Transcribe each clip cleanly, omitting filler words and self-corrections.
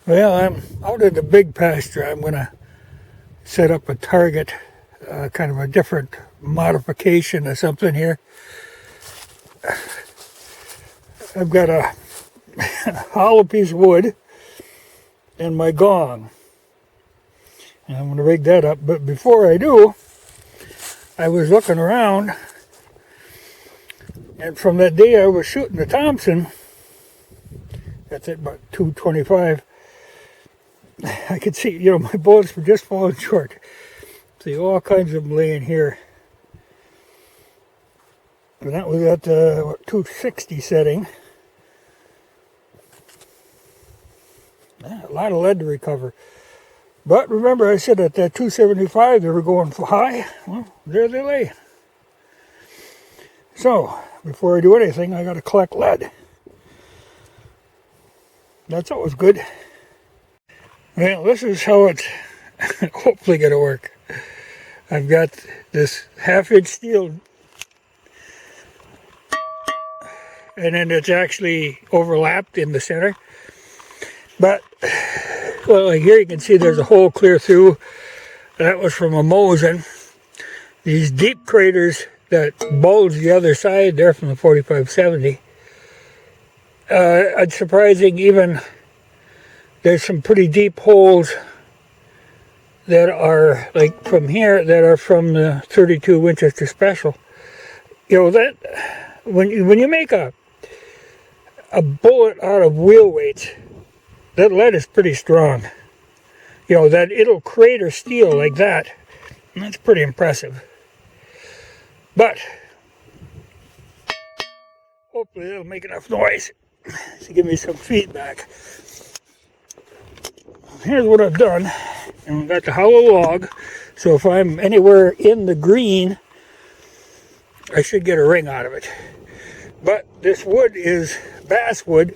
Well, I'm out in the big pasture. I'm going to set up a target, kind of a different modification of something here. I've got a hollow piece of wood and my gong. And I'm going to rig that up. But before I do, I was looking around, and from that day I was shooting the Thompson, that's at about 225, I could see, my bullets were just falling short. See all kinds of them laying here. And that was at the 260 setting. A lot of lead to recover. But remember I said at that 275 they were going high? Well, there they lay. So, before I do anything, I got to collect lead. That's always good. Well, this is how it's hopefully going to work. I've got this half-inch steel, and then it's actually overlapped in the center. But, well, like here you can see there's a hole clear through. That was from a Mosin. These deep craters that bulge the other side, they're from the 4570. It's surprising, even there's some pretty deep holes that are like from here that are from the 32 Winchester Special. That when you make a bullet out of wheel weights, that lead is pretty strong. That it'll crater steel like that. And that's pretty impressive. But hopefully it'll make enough noise to give me some feedback. Here's what I've done. And I've got the hollow log. So if I'm anywhere in the green, I should get a ring out of it. But this wood is basswood,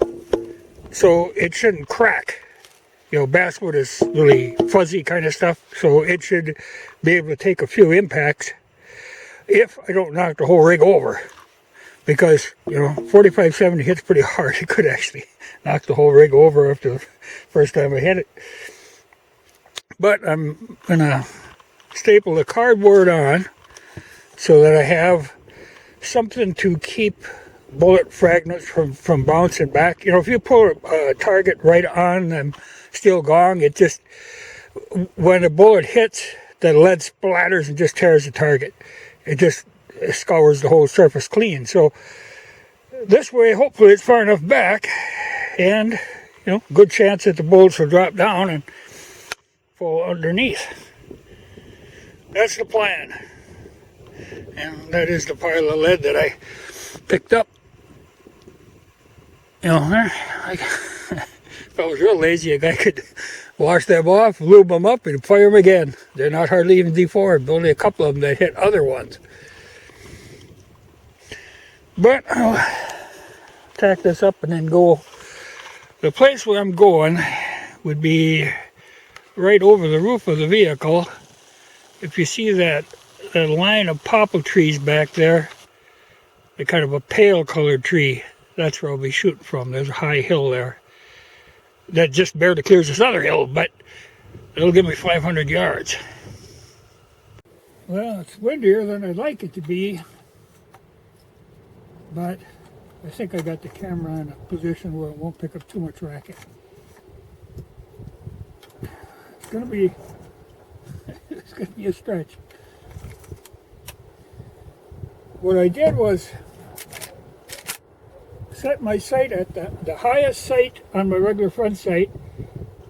so it shouldn't crack. Basswood is really fuzzy kind of stuff, so it should be able to take a few impacts if I don't knock the whole rig over. Because, 4570 hits pretty hard. It could actually knock the whole rig over after the first time I hit it. But I'm going to staple the cardboard on so that I have something to keep bullet fragments from bouncing back. If you pull a target right on the steel gong, it just, when a bullet hits, the lead splatters and just tears the target. It just scours the whole surface clean. So this way, hopefully it's far enough back, and good chance that the bullets will drop down and fall underneath. That's the plan. And that is the pile of lead that I picked up. If I was real lazy, a guy could wash them off, lube them up, and fire them again. They're not hardly even deformed. Only a couple of them that hit other ones. But I'll tack this up and then go. The place where I'm going would be right over the roof of the vehicle. If you see that line of popple trees back there, the kind of a pale colored tree, that's where I'll be shooting from. There's a high hill there that just barely clears this other hill, but it'll give me 500 yards. Well, it's windier than I'd like it to be, but I think I got the camera in a position where it won't pick up too much racket. It's gonna be a stretch. What I did was set my sight at the highest sight on my regular front sight,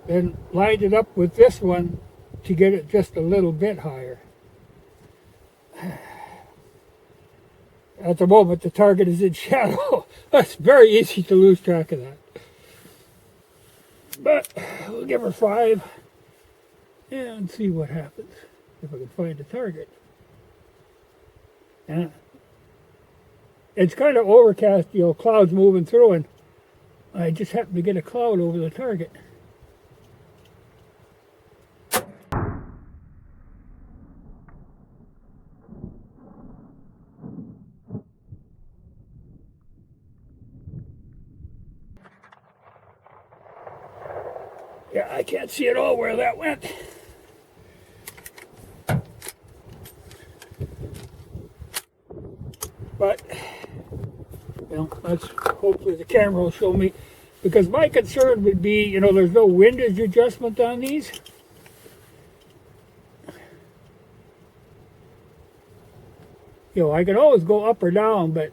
then lined it up with this one to get it just a little bit higher. At the moment, the target is in shadow. It's very easy to lose track of that. But we'll give her 5 and see what happens if I can find a target. And it's kind of overcast, clouds moving through, and I just happened to get a cloud over the target. Yeah, I can't see at all where that went. But, you know, that's, hopefully the camera will show me. Because my concern would be, you know, there's no windage adjustment on these. You know, I can always go up or down, but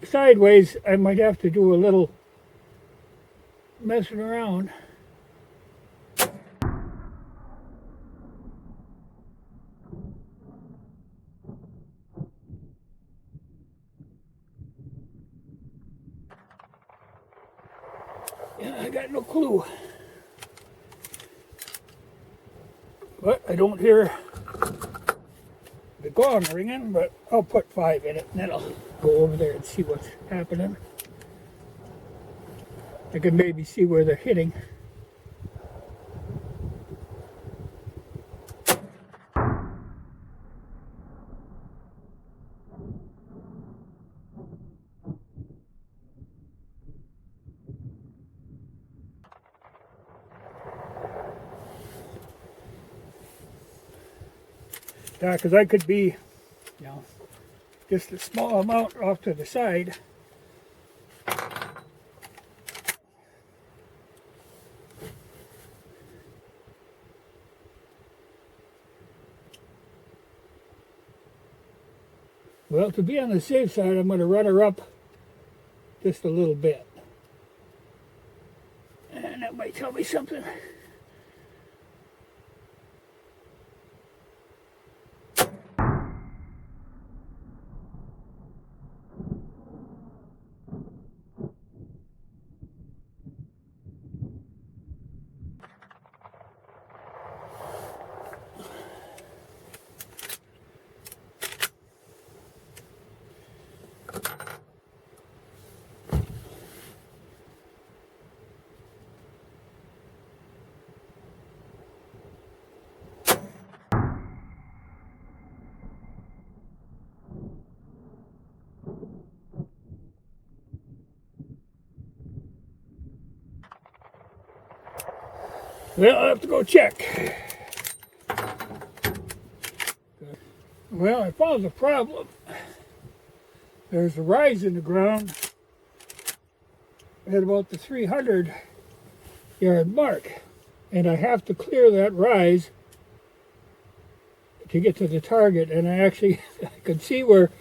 sideways I might have to do a little messing around. Yeah, I got no clue. But I don't hear the gong ringing, but I'll put 5 in it and then I'll go over there and see what's happening. I can maybe see where they're hitting. Yeah, because I could be, you know, just a small amount off to the side. Well, to be on the safe side, I'm going to run her up just a little bit. And that might tell me something. Well, I'll have to go check. Well, I found the problem. There's a rise in the ground at about the 300-yard mark. And I have to clear that rise to get to the target. And I could see where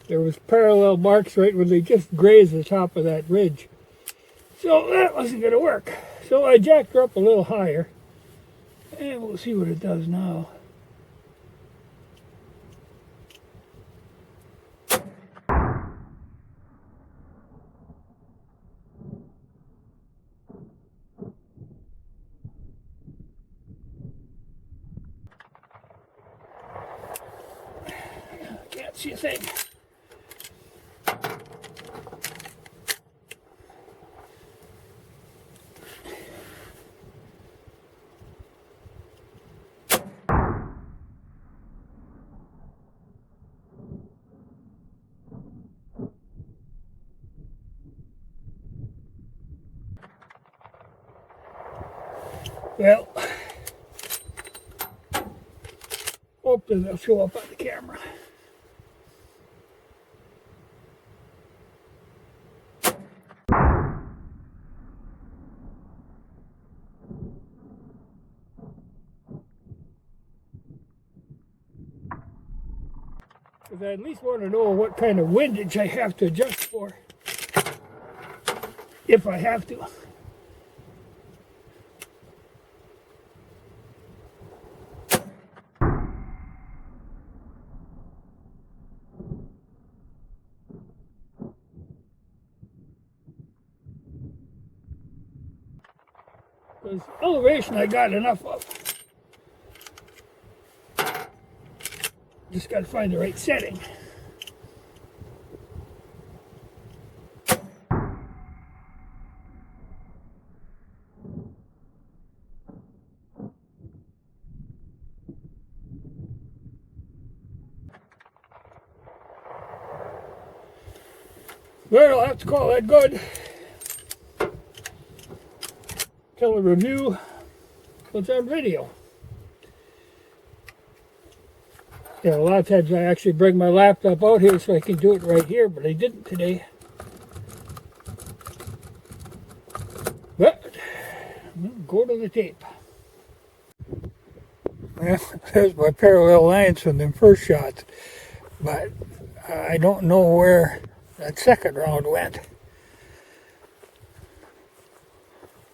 there was parallel marks right where they just grazed the top of that ridge. So that wasn't going to work. So I jacked her up a little higher. And we'll see what it does now. Can't see a thing. Well, hopefully they'll show up on the camera. Because I at least want to know what kind of windage I have to adjust for, if I have to. Because elevation I got enough of. Just got to find the right setting. Well, I'll have to call that good. Till a review. so it's on video. Yeah, a lot of times I actually bring my laptop out here so I can do it right here, but I didn't today. But go to the tape. Well, there's my parallel lines from the first shots, but I don't know where that second round went.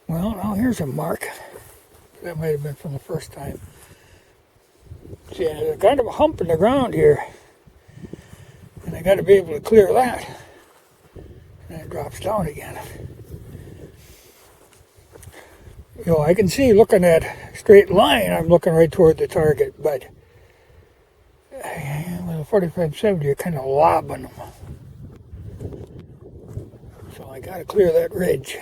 Well, now here's a mark. That might have been from the first time. See, there's kind of a hump in the ground here, and I got to be able to clear that. And it drops down again. You know, I can see looking at a straight line, I'm looking right toward the target, but with a 45-70, you're kind of lobbing them. So I got to clear that ridge.